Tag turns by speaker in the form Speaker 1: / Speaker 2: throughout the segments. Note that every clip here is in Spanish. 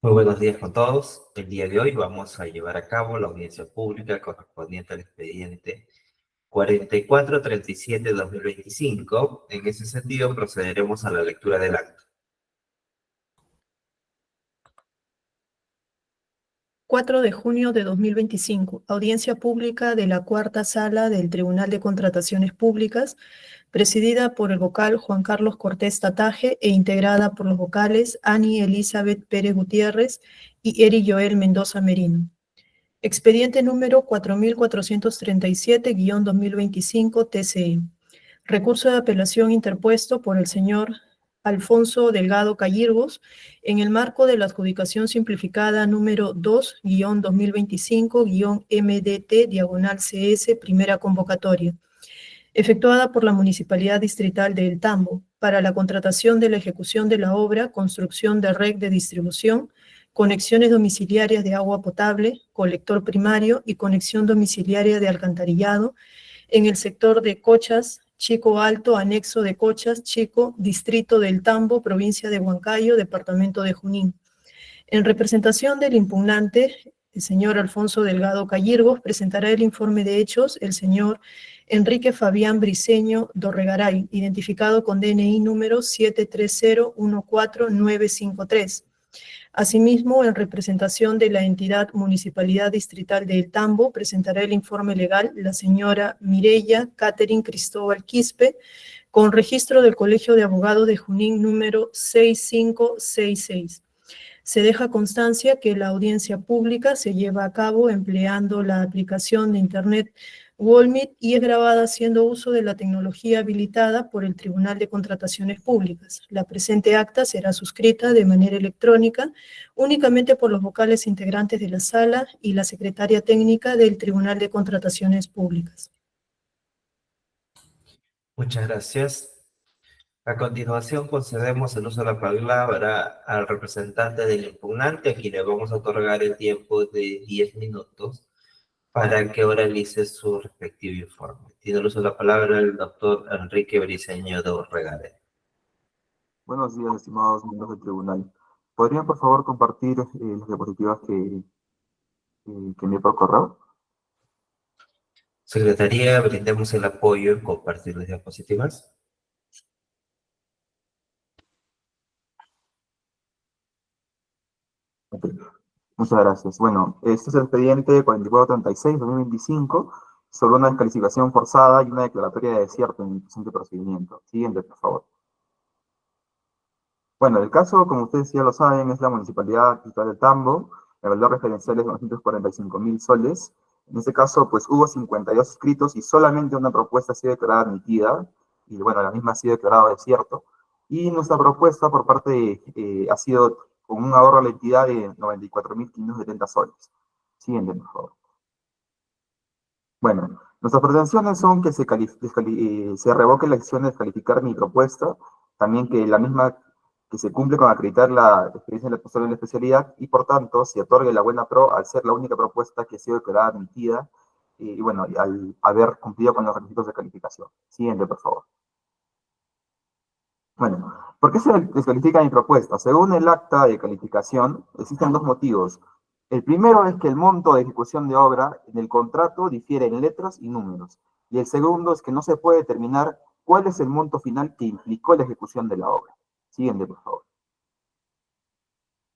Speaker 1: Muy buenos días con todos. El día de hoy vamos a llevar a cabo la audiencia pública correspondiente al expediente 4437-2025. En ese sentido, procederemos a la lectura del acta.
Speaker 2: 4 de junio de 2025, audiencia pública de la cuarta sala del Tribunal de Contrataciones Públicas, presidida por el vocal Juan Carlos Cortés Tataje e integrada por los vocales Ani Elizabeth Pérez Gutiérrez y Eri Joel Mendoza Merino. Expediente número 4437-2025 TCE. Recurso de apelación interpuesto por el señor Alfonso Delgado Cayirgos en el marco de la adjudicación simplificada número 2-2025-MDT/CS primera convocatoria, efectuada por la Municipalidad Distrital de El Tambo para la contratación de la ejecución de la obra construcción de red de distribución, conexiones domiciliarias de agua potable, colector primario y conexión domiciliaria de alcantarillado en el sector de Cochas, Chico Alto, anexo de Cochas, Chico, distrito del Tambo, provincia de Huancayo, departamento de Junín. En representación del impugnante, el señor Alfonso Delgado Cayirgos, presentará el informe de hechos el señor Enrique Fabián Briceño Dorregaray, identificado con DNI número 730149953. Asimismo, en representación de la entidad Municipalidad Distrital de El Tambo, presentará el informe legal la señora Mireya Catherine Cristóbal Quispe, con registro del Colegio de Abogados de Junín número 6566. Se deja constancia que la audiencia pública se lleva a cabo empleando la aplicación de Internet Walmeet y es grabada haciendo uso de la tecnología habilitada por el Tribunal de Contrataciones Públicas. La presente acta será suscrita de manera electrónica únicamente por los vocales integrantes de la sala y la secretaria técnica del Tribunal de Contrataciones Públicas.
Speaker 1: Muchas gracias. A continuación, concedemos el uso de la palabra al representante del impugnante, a quien le vamos a otorgar el tiempo de 10 minutos para que oralice su respectivo informe. Tiene el uso de la palabra el doctor Enrique Briceño Dorregaray.
Speaker 3: Buenos días, estimados miembros del tribunal. ¿Podrían, por favor, compartir las diapositivas que envié por correo?
Speaker 1: Secretaría, brindemos el apoyo en compartir las diapositivas.
Speaker 3: Okay. Muchas gracias. Bueno, este es el expediente 4436-2025 sobre una descalificación forzada y una declaratoria de desierto en el presente procedimiento. Siguiente, por favor. Bueno, el caso, como ustedes ya lo saben, es la Municipalidad Distrital del Tambo. El valor referencial es 945.000 soles. En este caso, pues hubo 52 escritos y solamente una propuesta ha sido declarada admitida. Y bueno, la misma ha sido declarada desierto. Y nuestra propuesta por parte ha sido con un ahorro a la entidad de 94.570 soles. Siguiente, por favor. Bueno, nuestras pretensiones son que se revoque la acción de descalificar mi propuesta, también que la misma que se cumple con acreditar la experiencia en la posterior de la especialidad y por tanto se otorgue la buena pro al ser la única propuesta que ha sido declarada admitida y bueno, al haber cumplido con los requisitos de calificación. Siguiente, por favor. Bueno, ¿por qué se descalifica mi propuesta? Según el acta de calificación, existen dos motivos. El primero es que el monto de ejecución de obra en el contrato difiere en letras y números. Y el segundo es que no se puede determinar cuál es el monto final que implicó la ejecución de la obra. Siguiente, por favor.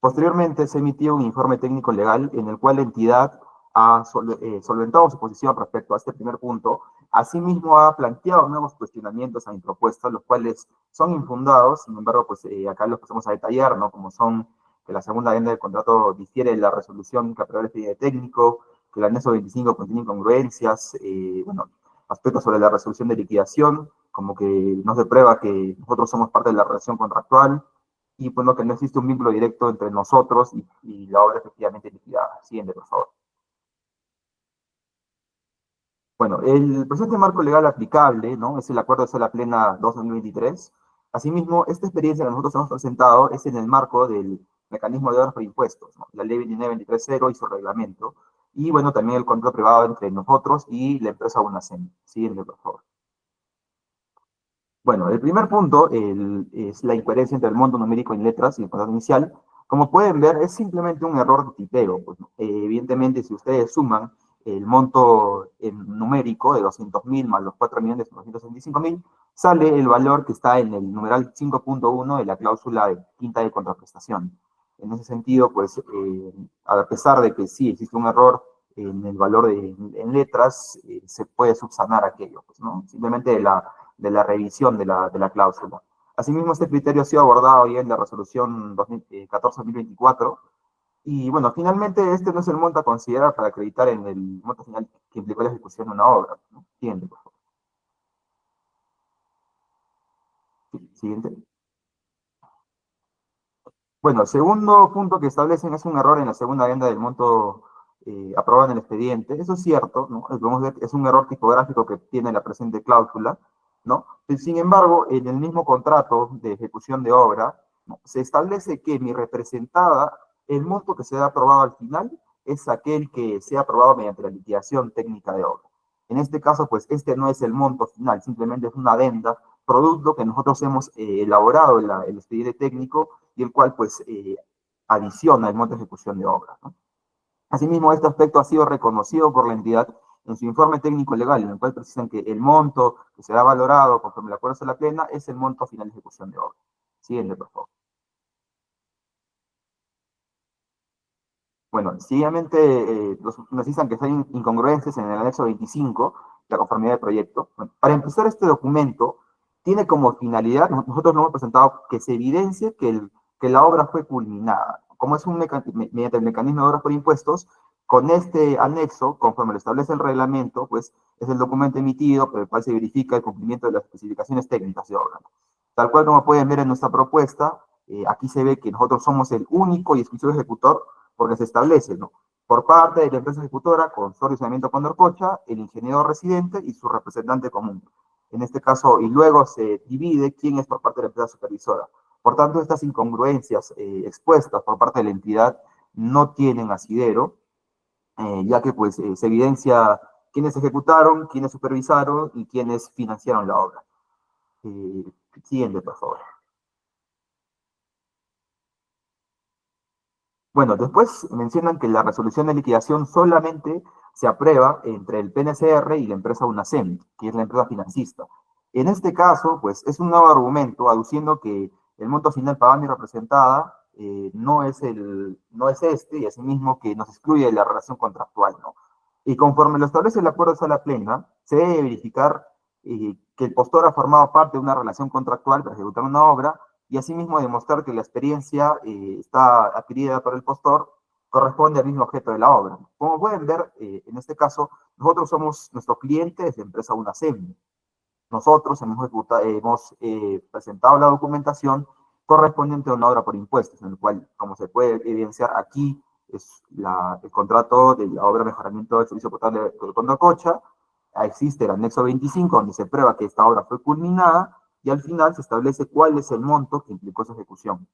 Speaker 3: Posteriormente se emitió un informe técnico legal en el cual la entidad ha solventado su posición respecto a este primer punto. Asimismo ha planteado nuevos cuestionamientos a mi propuesta, los cuales son infundados. Sin embargo, pues acá los pasamos a detallar, ¿no? Como son que la segunda adenda del contrato difiere de la resolución que aprueba el expediente técnico, que el anexo 25 contiene incongruencias, bueno, aspectos sobre la resolución de liquidación, como que no se prueba que nosotros somos parte de la relación contractual, y bueno, que no existe un vínculo directo entre nosotros y la obra efectivamente liquidada. Siguiente, por favor. Bueno, el presente marco legal aplicable, ¿no? Es el Acuerdo de Sala Plena 2-2023. Asimismo, esta experiencia que nosotros hemos presentado es en el marco del mecanismo de obras por impuestos, ¿no? La Ley 29.230 y su reglamento. Y bueno, también el contrato privado entre nosotros y la empresa UNACEM. Siguiente, por favor. Bueno, el primer punto es la incoherencia entre el monto numérico en letras y el contrato inicial. Como pueden ver, es simplemente un error de tipeo. Pues, ¿no? Evidentemente, si ustedes suman el monto numérico de 200.000 más los 4.965.000, sale el valor que está en el numeral 5.1 de la cláusula de quinta de contraprestación. En ese sentido, pues, a pesar de que sí existe un error en el valor en letras, se puede subsanar aquello, pues, ¿no? Simplemente de la revisión de la cláusula. Asimismo, este criterio ha sido abordado ya en la resolución 2014-2024, y bueno, finalmente este no es el monto a considerar para acreditar en el monto final que implicó la ejecución de una obra, ¿no? Siguiente, por favor. Siguiente. Bueno, el segundo punto que establecen es un error en la segunda adenda del monto aprobado en el expediente. Eso es cierto, ¿no? Podemos ver que es un error tipográfico que tiene la presente cláusula, ¿no? Sin embargo, en el mismo contrato de ejecución de obra, ¿no?, se establece que mi representada, el monto que será aprobado al final, es aquel que sea aprobado mediante la liquidación técnica de obra. En este caso, pues, este no es el monto final, simplemente es una adenda, producto que nosotros hemos elaborado en el expediente técnico, y el cual, pues, adiciona el monto de ejecución de obra, ¿no? Asimismo, este aspecto ha sido reconocido por la entidad en su informe técnico legal, en el cual precisan que el monto que será valorado conforme el acuerdo de la plena es el monto final de ejecución de obra. Siguiente, por favor. Bueno, seguidamente necesitan que sean incongruencias en el anexo 25, la conformidad del proyecto. Bueno, para empezar, este documento tiene como finalidad, nosotros lo hemos presentado, que se evidencie que la obra fue culminada. Como es mediante el mecanismo de obras por impuestos, con este anexo, conforme lo establece el reglamento, pues es el documento emitido por el cual se verifica el cumplimiento de las especificaciones técnicas de obra. Tal cual como pueden ver en nuestra propuesta, aquí se ve que nosotros somos el único y exclusivo ejecutor, porque se establece, ¿no?, por parte de la empresa ejecutora, Consorcio Saneamiento Condorcocha, el ingeniero residente y su representante común. En este caso, y luego se divide quién es por parte de la empresa supervisora. Por tanto, estas incongruencias expuestas por parte de la entidad no tienen asidero, ya que pues se evidencia quiénes ejecutaron, quiénes supervisaron y quiénes financiaron la obra. Siguiente, por favor. Bueno, después mencionan que la resolución de liquidación solamente se aprueba entre el PNCR y la empresa UNACEM, que es la empresa financista. En este caso, pues es un nuevo argumento aduciendo que el monto final pagado y representada no es este, y asimismo que nos excluye de la relación contractual, ¿no? Y conforme lo establece el acuerdo de sala plena, se debe verificar que el postor ha formado parte de una relación contractual para ejecutar una obra, y asimismo demostrar que la experiencia está adquirida por el postor corresponde al mismo objeto de la obra. Como pueden ver, en este caso, nosotros somos nuestro cliente es la empresa UNACEM. Nosotros hemos presentado la documentación correspondiente a una obra por impuestos, en el cual, como se puede evidenciar aquí, es el contrato de la obra de mejoramiento del servicio potable de Condorcocha. Existe el anexo 25, donde se prueba que esta obra fue culminada, y al final se establece cuál es el monto que implicó esa ejecución.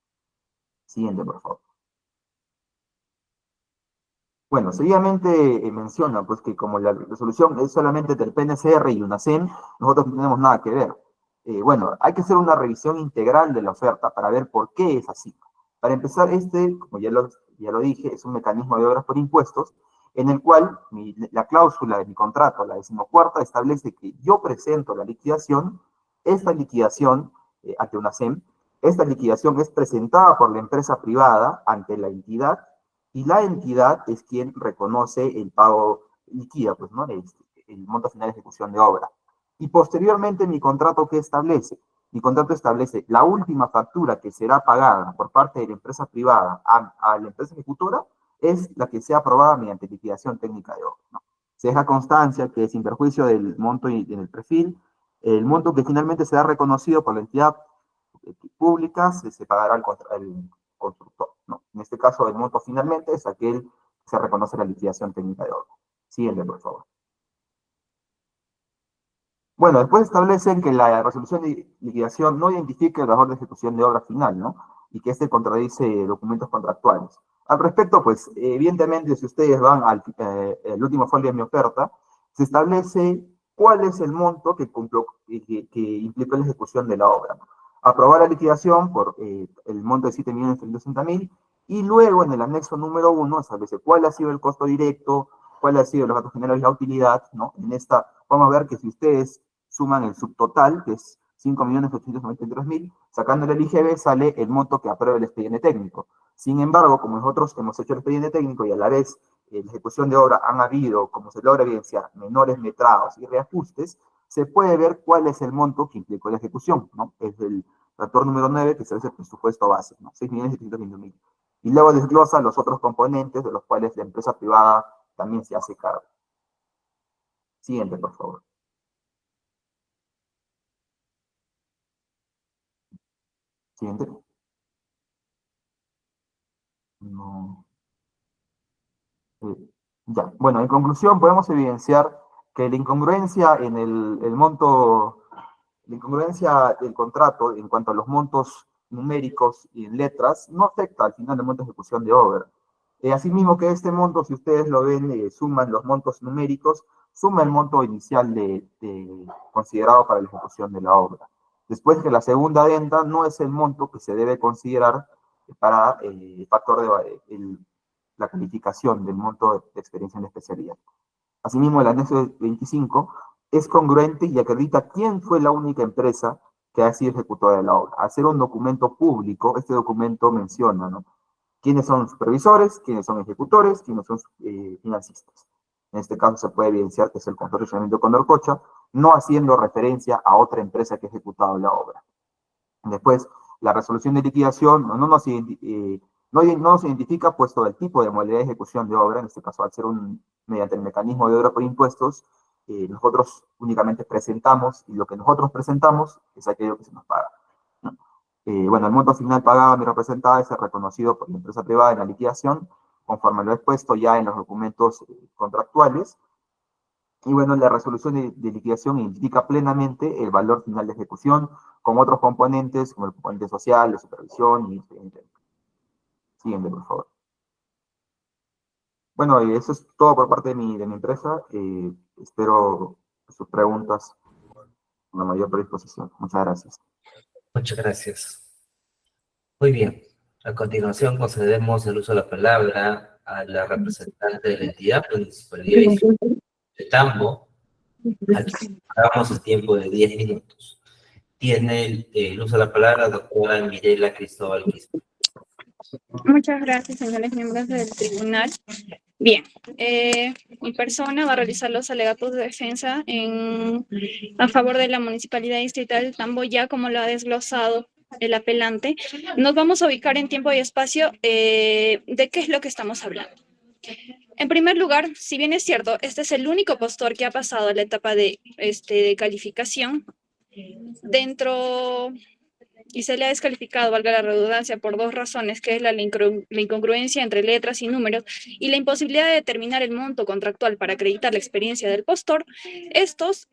Speaker 3: Siguiente, por favor. Bueno, seguidamente menciona pues que como la resolución es solamente del PNCR y UNACEM, nosotros no tenemos nada que ver. Bueno, hay que hacer una revisión integral de la oferta para ver por qué es así. Para empezar, como ya lo dije, es un mecanismo de obras por impuestos, en el cual la cláusula de mi contrato, la 14ª, establece que yo presento la liquidación. Esta liquidación ante UNACEM, esta liquidación es presentada por la empresa privada ante la entidad, y la entidad es quien reconoce el pago liquida, pues, ¿no?, el monto final de ejecución de obra. Y posteriormente, mi contrato, ¿qué establece? Mi contrato establece la última factura que será pagada por parte de la empresa privada a la empresa ejecutora, es la que sea aprobada mediante liquidación técnica de obra, ¿no? Se deja constancia que, sin perjuicio del monto y en el perfil, el monto que finalmente será reconocido por la entidad pública se pagará al constructor, ¿no? En este caso, el monto finalmente es aquel que se reconoce la liquidación técnica de obra. Siguiente, por favor. Bueno, después establecen que la resolución de liquidación no identifica el valor de ejecución de obra final, ¿no?, y que este contradice documentos contractuales. Al respecto, pues, evidentemente, si ustedes van al último folio de mi oferta, se establece cuál es el monto que implicó la ejecución de la obra, ¿no? Aprobar la liquidación por el monto de 7.360.000, Y luego, en el anexo número 1, establece cuál ha sido el costo directo, cuál ha sido los gastos generales y la utilidad, ¿no? En esta, vamos a ver que si ustedes suman el subtotal, que es 5.893.000, sacándole el IGB, sale el monto que aprueba el expediente técnico. Sin embargo, como nosotros hemos hecho el expediente técnico y a la vez en la ejecución de obra han habido, como se logra evidenciar, menores metrados y reajustes, se puede ver cuál es el monto que implicó la ejecución, ¿no? Es el factor número 9, que es el presupuesto base, ¿no? 6.720.000. Y luego desglosa los otros componentes de los cuales la empresa privada también se hace cargo. Siguiente, por favor. Siguiente. No. Ya, bueno, en conclusión podemos evidenciar que la incongruencia en el monto, la incongruencia del contrato en cuanto a los montos numéricos y en letras no afecta al final del monto de ejecución de obra. Asimismo que este monto, si ustedes lo ven, suman los montos numéricos, suma el monto inicial considerado para la ejecución de la obra. Después que la segunda adenda no es el monto que se debe considerar para el factor de la calificación del monto de experiencia en especialidad. Asimismo, el anexo 25 es congruente y acredita quién fue la única empresa que ha sido ejecutora de la obra. Al ser un documento público, este documento menciona, ¿no?, quiénes son supervisores, quiénes son ejecutores, quiénes son financistas. En este caso se puede evidenciar que es el consorcio de Condorcocha, no haciendo referencia a otra empresa que ha ejecutado la obra. Después, la resolución de liquidación no nos identifica, puesto el tipo de modalidad de ejecución de obra, en este caso al ser mediante el mecanismo de obra por impuestos, nosotros únicamente presentamos, y lo que nosotros presentamos es aquello que se nos paga, ¿no? Bueno, el monto final pagado a mi representada es reconocido por la empresa privada en la liquidación, conforme lo expuesto ya en los documentos contractuales. Y bueno, la resolución de liquidación indica plenamente el valor final de ejecución, con otros componentes, como el componente social, de supervisión y expediente. Siguiente, por favor. Bueno, eso es todo por parte de mi empresa. Espero sus preguntas con la mayor predisposición. Muchas gracias.
Speaker 1: Muchas gracias. Muy bien. A continuación concedemos el uso de la palabra a la representante de la entidad Municipalidad de Tambo. Aquí damos el tiempo de 10 minutos. Tiene el uso de la palabra la doctora Mirela Cristóbal Quispe.
Speaker 4: Muchas gracias, señores miembros del tribunal. Bien, mi persona va a realizar los alegatos de defensa a favor de la Municipalidad Distrital de Tambo, ya como lo ha desglosado el apelante. Nos vamos a ubicar en tiempo y espacio de qué es lo que estamos hablando. En primer lugar, si bien es cierto, este es el único postor que ha pasado a la etapa de calificación dentro... y se le ha descalificado, valga la redundancia, por dos razones, que es la incongruencia entre letras y números y la imposibilidad de determinar el monto contractual para acreditar la experiencia del postor. Estos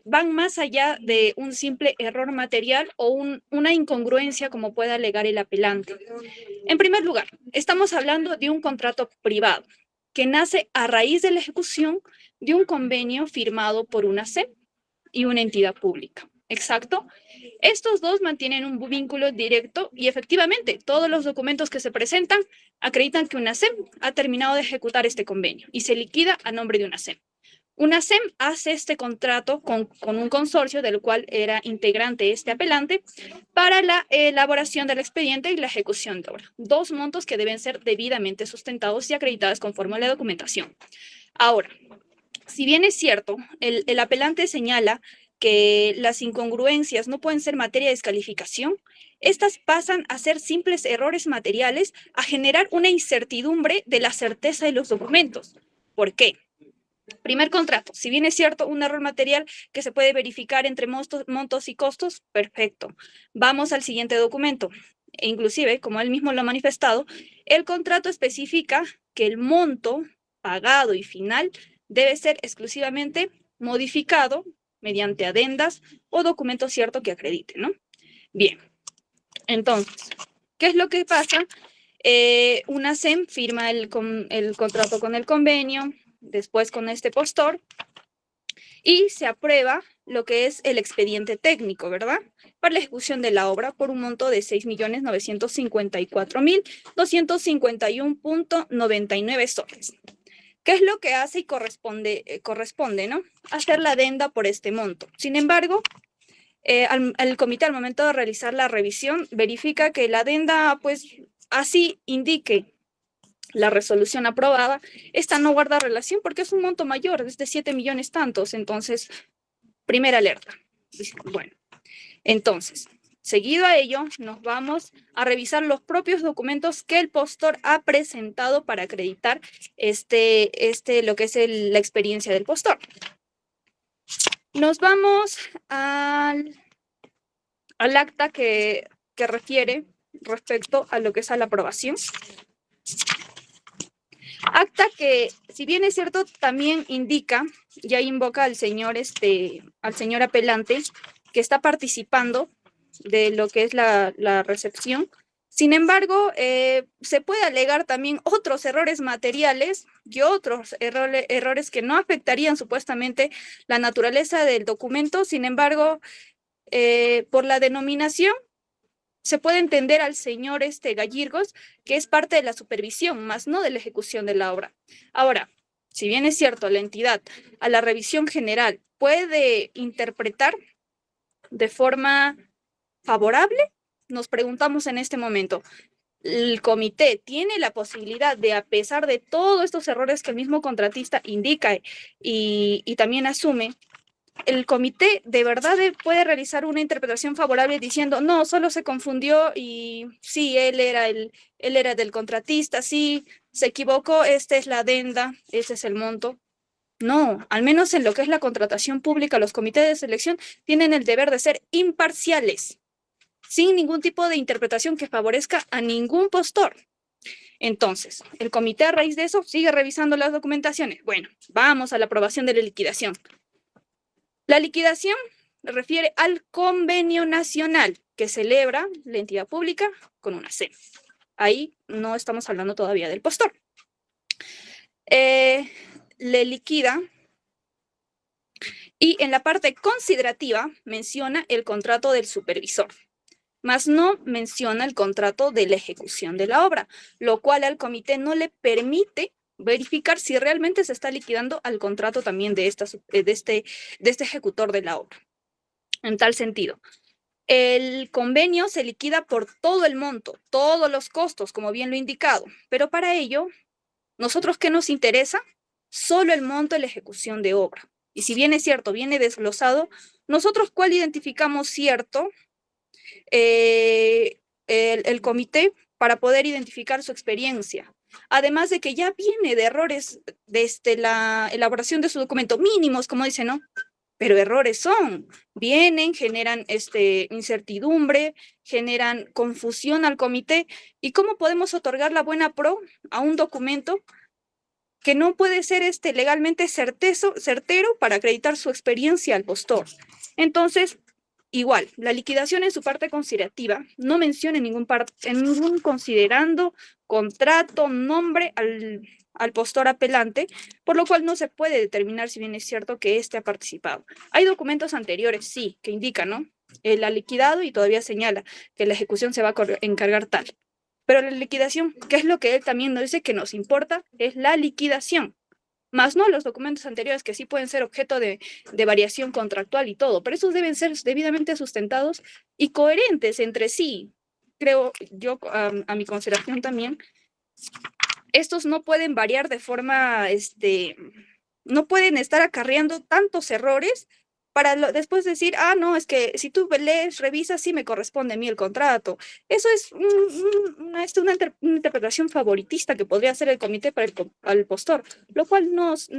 Speaker 4: van más allá de un simple error material o una incongruencia como pueda alegar el apelante. En primer lugar, estamos hablando de un contrato privado que nace a raíz de la ejecución de un convenio firmado por una SEM y una entidad pública. Exacto. Estos dos mantienen un vínculo directo y efectivamente todos los documentos que se presentan acreditan que una SEM ha terminado de ejecutar este convenio y se liquida a nombre de una SEM. Una SEM hace este contrato con un consorcio del cual era integrante este apelante para la elaboración del expediente y la ejecución de obra. Dos montos que deben ser debidamente sustentados y acreditados conforme a la documentación. Ahora, si bien es cierto, el apelante señala que las incongruencias no pueden ser materia de descalificación, estas pasan a ser simples errores materiales, a generar una incertidumbre de la certeza de los documentos. ¿Por qué? Primer contrato, si bien es cierto, un error material que se puede verificar entre montos y costos, perfecto. Vamos al siguiente documento. E inclusive, como él mismo lo ha manifestado, el contrato especifica que el monto pagado y final debe ser exclusivamente modificado mediante adendas o documento cierto que acredite, ¿no? Bien, entonces, ¿qué es lo que pasa? Una SEM firma el contrato con el convenio, después con este postor, y se aprueba lo que es el expediente técnico, ¿verdad? para la ejecución de la obra por un monto de 6.954.251.99 soles. ¿Qué es lo que hace y corresponde, ¿no? Hacer la adenda por este monto. Sin embargo, el comité al momento de realizar la revisión verifica que la adenda, pues así indique la resolución aprobada, esta no guarda relación porque es un monto mayor, es de 7 millones tantos. Entonces, primera alerta. Bueno, entonces, seguido a ello, nos vamos a revisar los propios documentos que el postor ha presentado para acreditar lo que es la experiencia del postor. Nos vamos al acta que refiere respecto a lo que es a la aprobación. Acta que, si bien es cierto, también indica, ya invoca al señor apelante que está participando de lo que es la recepción. Sin embargo, se puede alegar también otros errores materiales y otros errores que no afectarían supuestamente la naturaleza del documento. Sin embargo, por la denominación, se puede entender al señor Gallirgos que es parte de la supervisión, más no de la ejecución de la obra. Ahora, si bien es cierto, la entidad a la revisión general puede interpretar de forma favorable, nos preguntamos en este momento, ¿el comité tiene la posibilidad de, a pesar de todos estos errores que el mismo contratista indica y también asume, el comité de verdad puede realizar una interpretación favorable diciendo, no, solo se confundió y sí, él era del contratista, sí, se equivocó, esta es la adenda, ese es el monto? No, al menos en lo que es la contratación pública, los comités de selección tienen el deber de ser imparciales, sin ningún tipo de interpretación que favorezca a ningún postor. Entonces, el comité a raíz de eso sigue revisando las documentaciones. Bueno, vamos a la aprobación de la liquidación. La liquidación refiere al convenio nacional que celebra la entidad pública con una C. Ahí no estamos hablando todavía del postor. Le liquida y en la parte considerativa menciona el contrato del supervisor, mas no menciona el contrato de la ejecución de la obra, lo cual al comité no le permite verificar si realmente se está liquidando al contrato también de este ejecutor de la obra. En tal sentido, el convenio se liquida por todo el monto, todos los costos, como bien lo he indicado, pero para ello, ¿nosotros qué nos interesa? Solo el monto de la ejecución de obra. Y si bien es cierto, viene desglosado, ¿nosotros cuál identificamos cierto? El comité para poder identificar su experiencia. Además de que ya viene de errores desde la elaboración de su documento, mínimos, como dice, ¿no? Pero errores son, vienen, generan incertidumbre, generan confusión al comité. ¿Y cómo podemos otorgar la buena pro a un documento que no puede ser legalmente certero para acreditar su experiencia al postor? Entonces, igual, la liquidación en su parte considerativa no menciona en ningún considerando, contrato, nombre al postor apelante, por lo cual no se puede determinar si bien es cierto que éste ha participado. Hay documentos anteriores, sí, que indican, ¿no? Él ha liquidado y todavía señala que la ejecución se va a encargar tal. Pero la liquidación, ¿qué es lo que él también nos dice que nos importa? Es la liquidación. Más no los documentos anteriores que sí pueden ser objeto de variación contractual y todo, pero esos deben ser debidamente sustentados y coherentes entre sí. Creo yo, a mi consideración también, estos no pueden variar de forma, no pueden estar acarreando tantos errores para después decir, ah, no, es que si tú lees, revisas, sí me corresponde a mí el contrato. Eso es una interpretación favoritista que podría hacer el comité para al postor, lo cual no es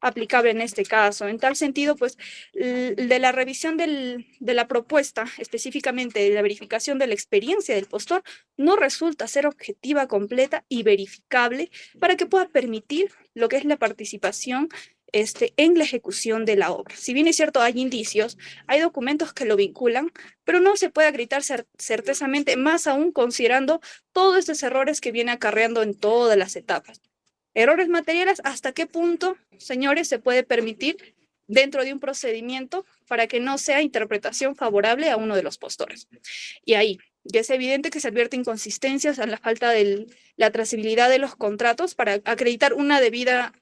Speaker 4: aplicable en este caso. En tal sentido, pues, de la revisión de la propuesta, específicamente de la verificación de la experiencia del postor, no resulta ser objetiva, completa y verificable para que pueda permitir lo que es la participación en la ejecución de la obra. Si bien es cierto, hay indicios, hay documentos que lo vinculan, pero no se puede acreditar certezamente, más aún considerando todos estos errores que viene acarreando en todas las etapas. Errores materiales, ¿hasta qué punto, señores, se puede permitir dentro de un procedimiento para que no sea interpretación favorable a uno de los postores. Y ahí, ya es evidente que se advierten inconsistencias en la falta de la trazabilidad de los contratos para acreditar una debida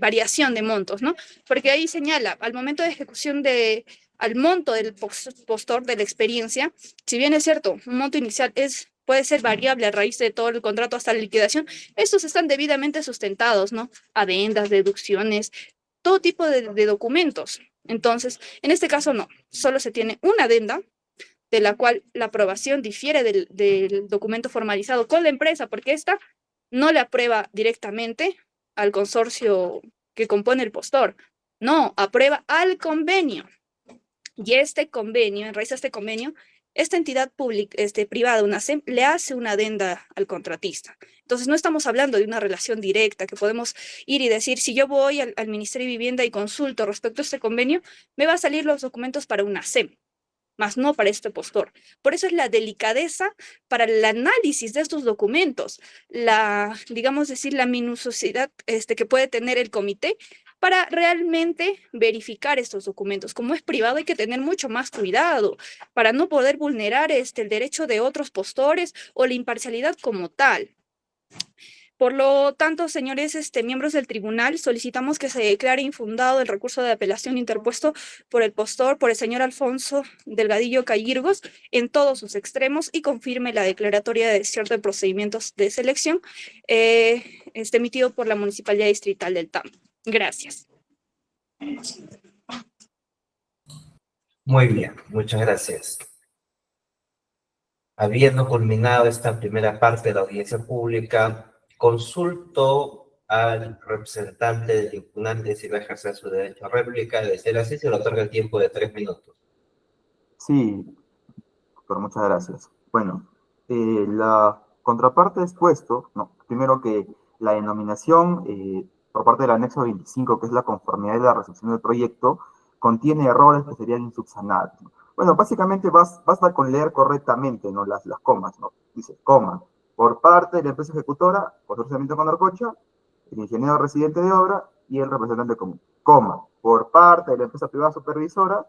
Speaker 4: variación de montos, ¿no? Porque ahí señala, al momento de ejecución al monto del postor de la experiencia, si bien es cierto, un monto inicial puede ser variable a raíz de todo el contrato hasta la liquidación, estos están debidamente sustentados, ¿no? Adendas, deducciones, todo tipo de documentos. Entonces, en este caso no, solo se tiene una adenda, de la cual la aprobación difiere del documento formalizado con la empresa, porque esta no le aprueba directamente al consorcio que compone el postor, no, aprueba al convenio. Y este convenio, en raíz de este convenio, esta entidad pública, privada, una SEM, le hace una adenda al contratista. Entonces, no estamos hablando de una relación directa que podemos ir y decir, si yo voy al Ministerio de Vivienda y consulto respecto a este convenio, me va a salir los documentos para una SEM, más no para este postor. Por eso es la delicadeza para el análisis de estos documentos, digamos decir, la minuciosidad que puede tener el comité para realmente verificar estos documentos. Como es privado, hay que tener mucho más cuidado para no poder vulnerar el derecho de otros postores o la imparcialidad como tal. Por lo tanto, señores miembros del tribunal, solicitamos que se declare infundado el recurso de apelación interpuesto por el postor, por el señor Alfonso Delgadillo Cayirgos, en todos sus extremos, y confirme la declaratoria de cierto de procedimientos de selección emitido por la Municipalidad Distrital del Tambo. Gracias.
Speaker 1: Muy bien, muchas gracias. Habiendo culminado esta primera parte de la audiencia pública, consulto al representante del impugnante si va a ejercer su derecho a réplica. De ser así, se le otorga el tiempo de 3 minutos.
Speaker 3: Sí, doctor, muchas gracias. Bueno, la contraparte ha expuesto, no, primero que la denominación por parte del anexo 25, que es la conformidad de la recepción del proyecto, contiene errores que serían insubsanables, ¿no? Bueno, básicamente basta con leer correctamente, ¿no? Las comas, ¿no? Dice, coma, por parte de la empresa ejecutora, consorciamiento con Arcocha, el ingeniero residente de obra y el representante común. Coma, por parte de la empresa privada supervisora,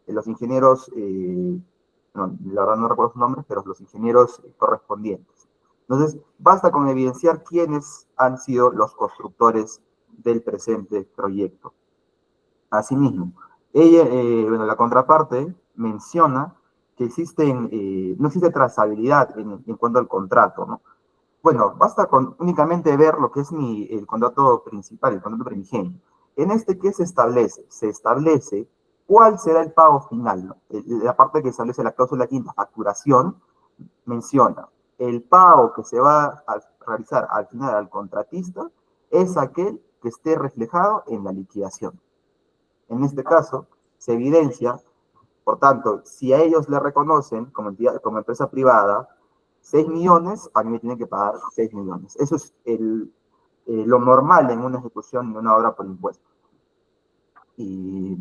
Speaker 3: los ingenieros, no, la verdad no recuerdo sus nombres, pero los ingenieros correspondientes. Entonces, basta con evidenciar quiénes han sido los constructores del presente proyecto. Asimismo, la contraparte menciona que no existe trazabilidad en cuanto al contrato, ¿no? Bueno, basta con únicamente ver lo que es el contrato principal, el contrato primigenio. En ¿qué se establece? Se establece cuál será el pago final, ¿no? La parte que establece la cláusula quinta, facturación, menciona el pago que se va a realizar al final al contratista es aquel que esté reflejado en la liquidación. En este caso, se evidencia, por tanto, si a ellos le reconocen como empresa privada 6 millones, a mí me tienen que pagar 6 millones. Eso es lo normal en una ejecución de una obra por impuesto. Y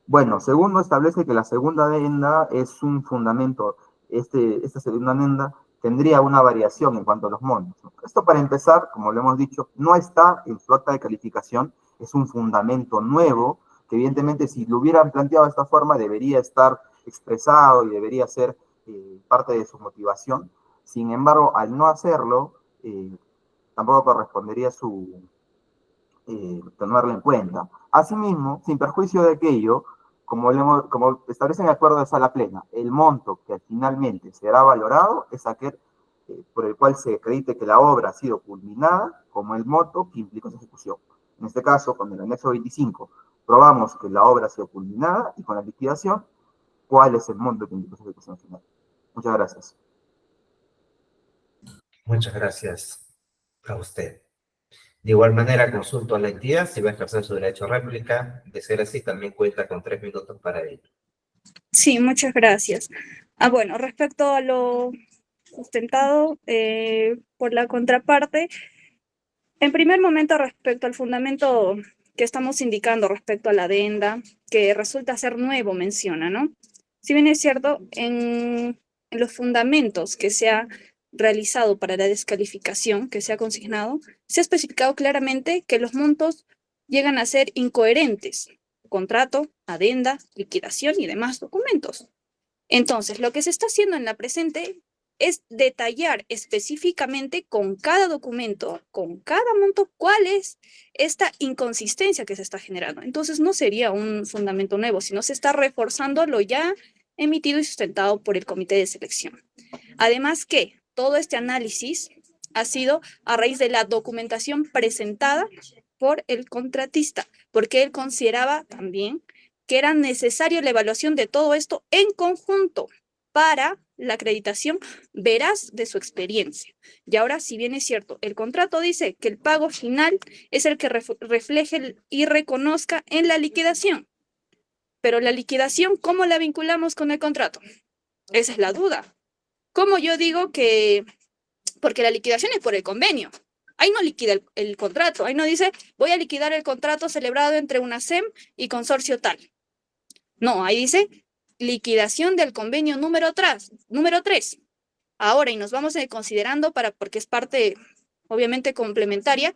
Speaker 3: bueno, segundo, establece que la segunda adenda es un fundamento. Esta segunda adenda tendría una variación en cuanto a los montos, ¿no? Esto, para empezar, como lo hemos dicho, no está en su acta de calificación, es un fundamento nuevo, que evidentemente si lo hubieran planteado de esta forma debería estar expresado y debería ser parte de su motivación. Sin embargo, al no hacerlo, tampoco correspondería tomarlo en cuenta. Asimismo, sin perjuicio de aquello, como establece en el acuerdo de sala plena, el monto que finalmente será valorado es aquel por el cual se acredite que la obra ha sido culminada, como el monto que implica su ejecución. En este caso, con el anexo 25, probamos que la obra ha sido culminada y con la liquidación, ¿cuál es el monto que implica su ejecución final? Muchas gracias.
Speaker 1: Muchas gracias a usted. De igual manera, consulto a la entidad si va a ejercer su derecho a réplica. De ser así, también cuenta con 3 minutos para ello.
Speaker 4: Sí, muchas gracias. Bueno, respecto a lo sustentado por la contraparte, en primer momento, respecto al fundamento que estamos indicando respecto a la adenda, que resulta ser nuevo, menciona, ¿no? Si bien es cierto, en los fundamentos que se ha realizado para la descalificación, que se ha consignado, se ha especificado claramente que los montos llegan a ser incoherentes contrato, adenda, liquidación y demás documentos. Entonces, lo que se está haciendo en la presente es detallar específicamente con cada documento, con cada monto, cuál es esta inconsistencia que se está generando. Entonces, no sería un fundamento nuevo, sino se está reforzando lo ya emitido y sustentado por el comité de selección. Además que todo este análisis ha sido a raíz de la documentación presentada por el contratista, porque él consideraba también que era necesaria la evaluación de todo esto en conjunto para la acreditación veraz de su experiencia. Y ahora, si bien es cierto, el contrato dice que el pago final es el que refleje y reconozca en la liquidación, pero la liquidación, ¿cómo la vinculamos con el contrato? Esa es la duda. ¿Cómo yo digo que...? Porque la liquidación es por el convenio. Ahí no liquida el contrato. Ahí no dice, voy a liquidar el contrato celebrado entre una SEM y consorcio tal. No, ahí dice liquidación del convenio número 3. Ahora, y nos vamos considerando, porque es parte, obviamente, complementaria,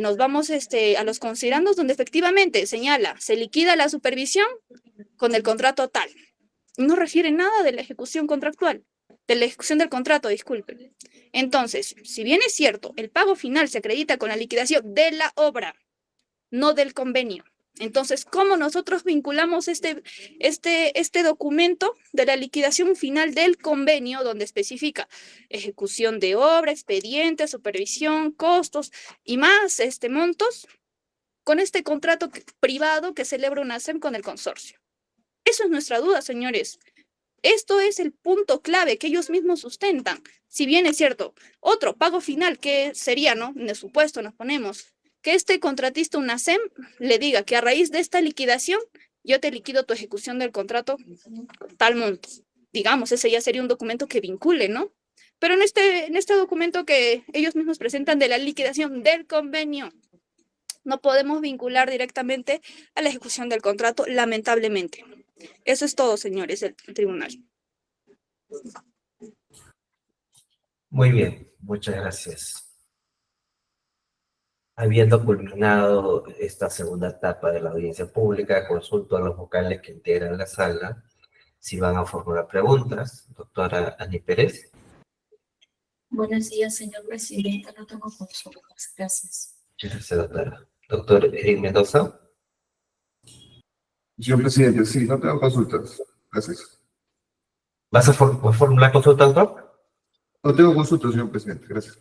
Speaker 4: nos vamos a los considerandos donde efectivamente señala, se liquida la supervisión con el contrato tal. No refiere nada de la ejecución contractual, de la ejecución del contrato, disculpen. Entonces, si bien es cierto, el pago final se acredita con la liquidación de la obra, no del convenio. Entonces, ¿cómo nosotros vinculamos este documento de la liquidación final del convenio, donde especifica ejecución de obra, expediente, supervisión, costos y más montos, con este contrato privado que celebra una SEM con el consorcio? Eso es nuestra duda, señores. Esto es el punto clave que ellos mismos sustentan. Si bien es cierto, otro pago final que sería, ¿no? En el supuesto nos ponemos que este contratista, una SEM, le diga que a raíz de esta liquidación, yo te liquido tu ejecución del contrato con tal monto. Digamos, ese ya sería un documento que vincule, ¿no? Pero en este documento que ellos mismos presentan de la liquidación del convenio, no podemos vincular directamente a la ejecución del contrato, lamentablemente. Eso es todo, señores, el tribunal.
Speaker 1: Muy bien, muchas gracias. Habiendo culminado esta segunda etapa de la audiencia pública, consulto a los vocales que integran la sala si van a formular preguntas. Doctora Ani Pérez.
Speaker 5: Buenos días, señor presidente. No tengo consultas. Gracias.
Speaker 1: Gracias, doctora. Doctor Eric Mendoza.
Speaker 6: Señor presidente, sí, no tengo consultas. Gracias.
Speaker 1: ¿Vas a formular consultas, doc?
Speaker 6: No tengo consultas, señor presidente. Gracias.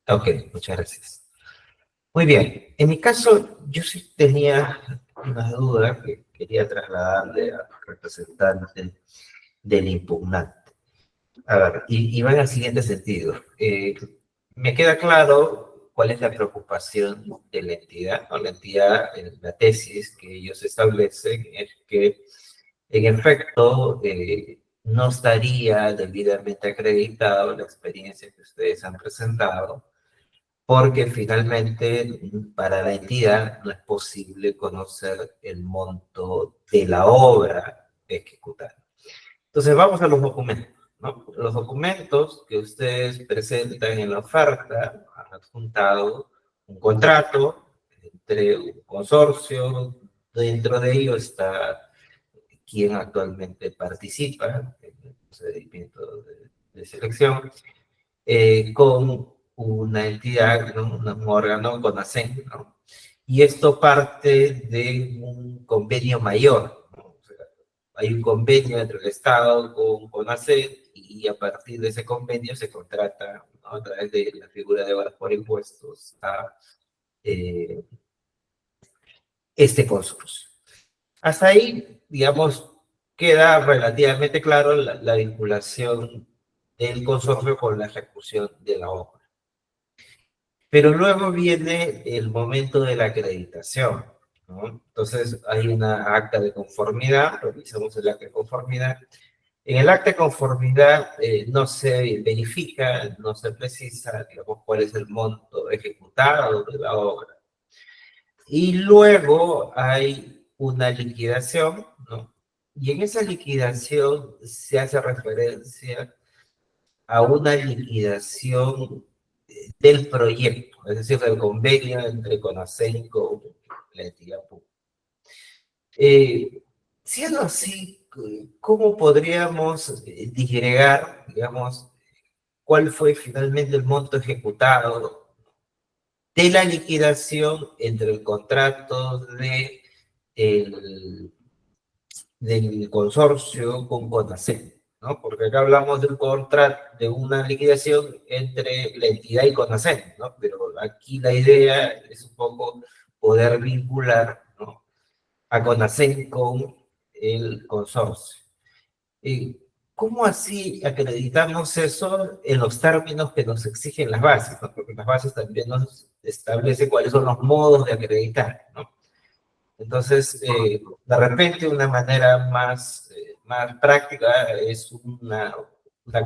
Speaker 1: Ok, muchas gracias. Muy bien. En mi caso, yo sí tenía una duda que quería trasladarle al representante del impugnante. A ver, y va en el siguiente sentido. Me queda claro cuál es la preocupación de la entidad. ¿No? La entidad, en la tesis que ellos establecen, es que, en efecto, no estaría debidamente acreditado la experiencia que ustedes han presentado, porque finalmente para la entidad no es posible conocer el monto de la obra ejecutada. Entonces vamos a los documentos, ¿no? Los documentos que ustedes presentan en la oferta han adjuntado un contrato entre un consorcio, dentro de ello está quien actualmente participa en el procedimiento de selección, con una entidad, ¿no? Un órgano, CONACEN, ¿no? Y esto parte de un convenio mayor, ¿no? O sea, hay un convenio entre el Estado con CONACEN y a partir de ese convenio se contrata, ¿no? A través de la figura de obras por impuestos a este consorcio. Hasta ahí, digamos, queda relativamente claro la vinculación del consorcio con la ejecución de la obra. Pero luego viene el momento de la acreditación, ¿no? Entonces hay una acta de conformidad, revisamos el acta de conformidad. En el acta de conformidad no se verifica, no se precisa, digamos, cuál es el monto ejecutado de la obra. Y luego hay una liquidación, ¿no? Y en esa liquidación se hace referencia a una liquidación del proyecto, es decir, del convenio entre CONACEN con la entidad pública. Siendo así, ¿cómo podríamos disgregar, digamos, cuál fue finalmente el monto ejecutado de la liquidación entre el contrato el- del consorcio con CONACEN, ¿no? Porque acá hablamos de un contrato, de una liquidación entre la entidad y CONACEN, ¿no? Pero aquí la idea es un poco poder vincular, ¿no?, a CONACEN con el consorcio. ¿Cómo así acreditamos eso en los términos que nos exigen las bases, ¿no? Porque las bases también nos establecen cuáles son los modos de acreditar, ¿no? Entonces, de repente, una manera más práctica es una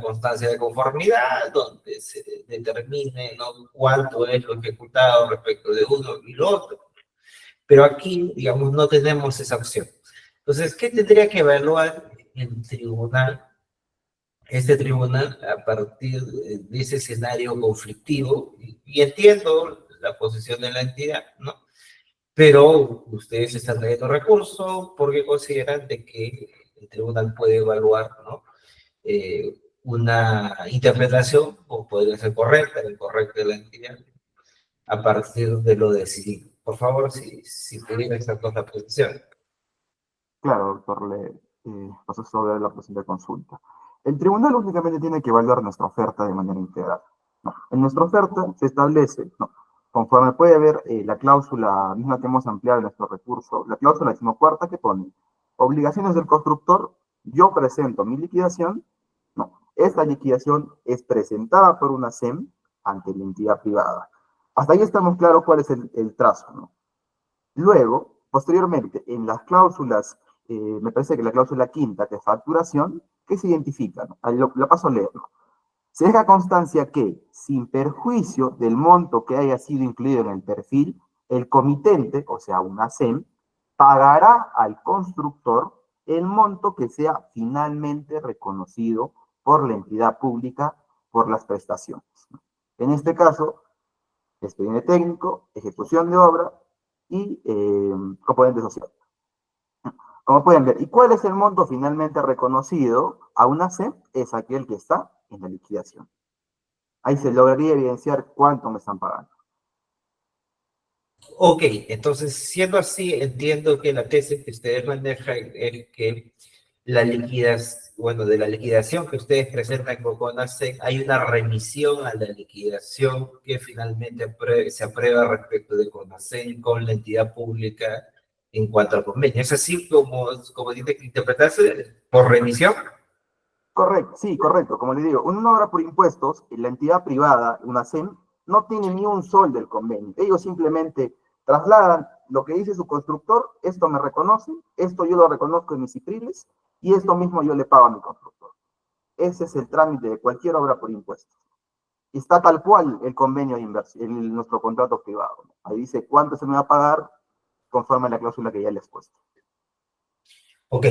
Speaker 1: constancia de conformidad donde se determine, ¿no?, cuánto es lo ejecutado respecto de uno y lo otro. Pero aquí, digamos, no tenemos esa opción. Entonces, ¿qué tendría que evaluar el tribunal, este tribunal, a partir de ese escenario conflictivo? Y entiendo la posición de la entidad, ¿no? Pero ustedes están trayendo recurso porque consideran de que el tribunal puede evaluar, ¿no?, una interpretación, o podría ser correcta, incorrecta de la entidad, a partir de lo decidido. Por favor, si pudiera estar con la posición.
Speaker 3: Claro, doctor, le paso sobre la presente consulta. El tribunal únicamente tiene que evaluar nuestra oferta de manera integral, ¿no? En nuestra oferta se establece, ¿no?, conforme puede haber la cláusula misma que hemos ampliado en nuestro recurso, la cláusula 14ª que pone obligaciones del constructor, yo presento mi liquidación, no, esta liquidación es presentada por una SEM ante la entidad privada. Hasta ahí estamos claros cuál es el trazo, ¿no? Luego, posteriormente, en las cláusulas, me parece que la cláusula 5ª, que es facturación, ¿qué se identifica, no? Ahí lo paso a leer, ¿no? Se deja constancia que, sin perjuicio del monto que haya sido incluido en el perfil, el comitente, o sea, una SEM, pagará al constructor el monto que sea finalmente reconocido por la entidad pública por las prestaciones, ¿no? En este caso, expediente técnico, ejecución de obra y componente social. Como pueden ver, ¿y cuál es el monto finalmente reconocido a una SEM? Es aquel que está en la liquidación. Ahí se lograría evidenciar cuánto me están pagando.
Speaker 1: Ok, entonces, siendo así, entiendo que la tesis que ustedes manejan es que de la liquidación que ustedes presentan con CONACEN, hay una remisión a la liquidación que finalmente se aprueba respecto de CONACEN con la entidad pública en cuanto al convenio. ¿Es así como tiene que interpretarse por remisión?
Speaker 3: Correcto, sí, correcto. Como le digo, una obra por impuestos, la entidad privada, una SEM, no tiene ni un sol del convenio. Ellos simplemente trasladan lo que dice su constructor, esto me reconoce, esto yo lo reconozco en mis cipriles, y esto mismo yo le pago a mi constructor. Ese es el trámite de cualquier obra por impuestos. Y está tal cual el convenio de inversión, nuestro contrato privado. Ahí dice cuánto se me va a pagar conforme a la cláusula que ya les he puesto.
Speaker 1: Ok,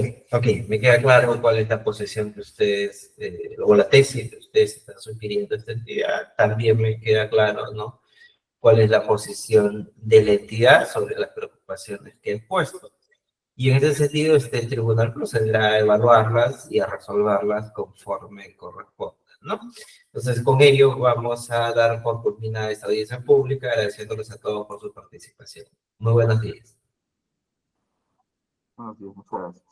Speaker 1: me queda claro cuál es la posición que ustedes, o la tesis que ustedes están sugiriendo a esta entidad. También me queda claro, ¿no?, cuál es la posición de la entidad sobre las preocupaciones que he puesto. Y en ese sentido, el tribunal procederá a evaluarlas y a resolverlas conforme corresponda, ¿no? Entonces, con ello vamos a dar por culminada esta audiencia pública, agradeciéndoles a todos por su participación. Muy buenos días.
Speaker 3: Buenos días, muchas gracias.